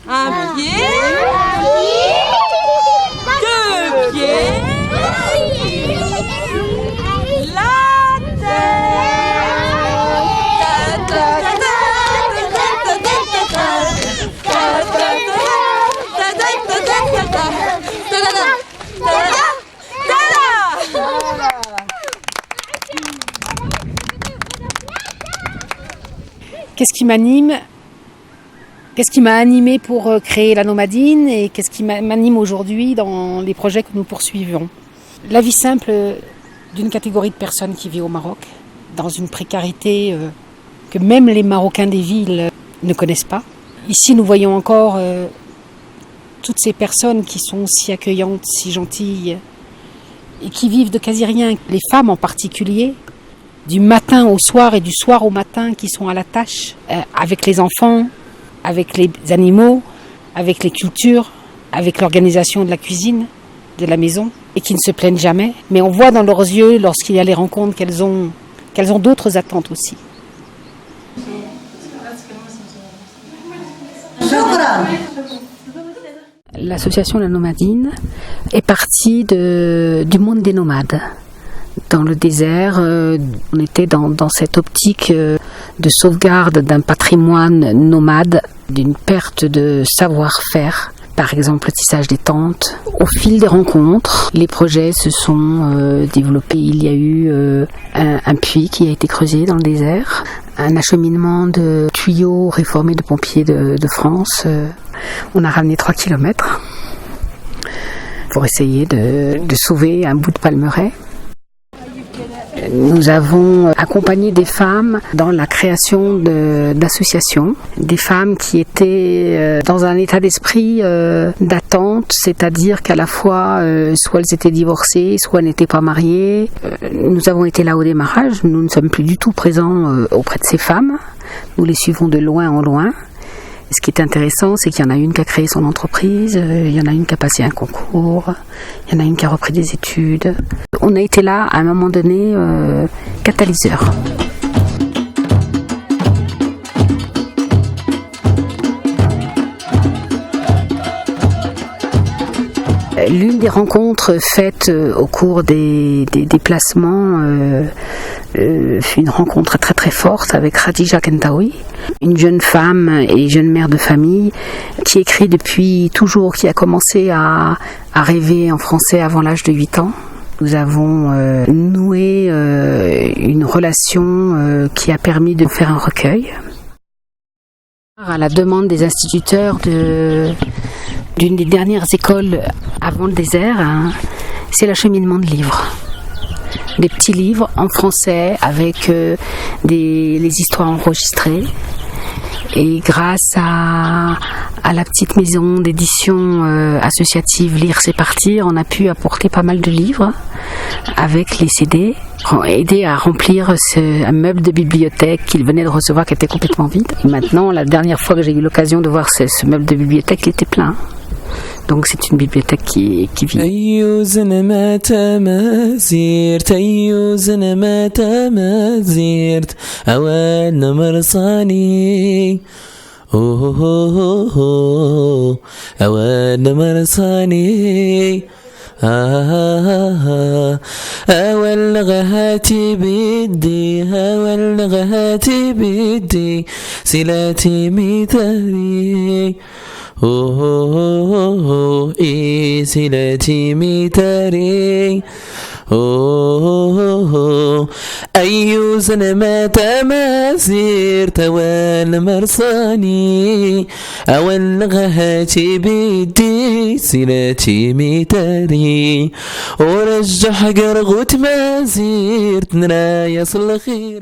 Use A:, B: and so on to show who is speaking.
A: Un pied. Deux pieds. La tête.
B: Qu'est-ce qui m'anime ? Qu'est-ce qui m'a animé pour créer la Nomadine et qu'est-ce qui m'anime aujourd'hui dans les projets que nous poursuivons ? La vie simple d'une catégorie de personnes qui vit au Maroc, dans une précarité que même les Marocains des villes ne connaissent pas. Ici, nous voyons encore toutes ces personnes qui sont si accueillantes, si gentilles et qui vivent de quasi rien. Les femmes en particulier, du matin au soir et du soir au matin, qui sont à la tâche avec les enfants, avec les animaux, avec les cultures, avec l'organisation de la cuisine, de la maison, et qui ne se plaignent jamais. Mais on voit dans leurs yeux, lorsqu'il y a les rencontres, qu'elles ont d'autres attentes aussi. L'association La Nomadine est partie du monde des nomades. Dans le désert, on était dans cette optique de sauvegarde d'un patrimoine nomade, d'une perte de savoir-faire, par exemple le tissage des tentes. Au fil des rencontres, les projets se sont développés. Il y a eu un puits qui a été creusé dans le désert, un acheminement de tuyaux réformés de pompiers de France. On a ramené 3 kilomètres pour essayer de sauver un bout de palmeraie. Nous avons accompagné des femmes dans la création d'associations, des femmes qui étaient dans un état d'esprit d'attente, c'est-à-dire qu'à la fois, soit elles étaient divorcées, soit elles n'étaient pas mariées. Nous avons été là au démarrage, nous ne sommes plus du tout présents auprès de ces femmes, nous les suivons de loin en loin. Ce qui est intéressant, c'est qu'il y en a une qui a créé son entreprise, il y en a une qui a passé un concours, il y en a une qui a repris des études. On a été là, à un moment donné, catalyseur. L'une des rencontres faites au cours des déplacements fut une rencontre très très forte avec Khadija Kentaoui, une jeune femme et jeune mère de famille qui écrit depuis toujours, qui a commencé à rêver en français avant l'âge de 8 ans. Nous avons noué une relation qui a permis de faire un recueil. À la demande des instituteurs d'une des dernières écoles avant le désert, c'est l'acheminement de livres. Des petits livres en français avec les histoires enregistrées. Et grâce à la petite maison d'édition associative Lire c'est partir, on a pu apporter pas mal de livres avec les CD, aider à remplir un meuble de bibliothèque qu'il venait de recevoir qui était complètement vide. Et maintenant, la dernière fois que j'ai eu l'occasion de voir ce meuble de bibliothèque, il était plein. Donc c'est une bibliothèque qui vit.
C: أولغهاتي بدي سلاتي ميتاري سلاتي ميتاري أي زنما تمازير توال مرصاني أولغهاتي بدي سلاتي ميتاري ورجح قرغوت مازير تنرايا صل خيري.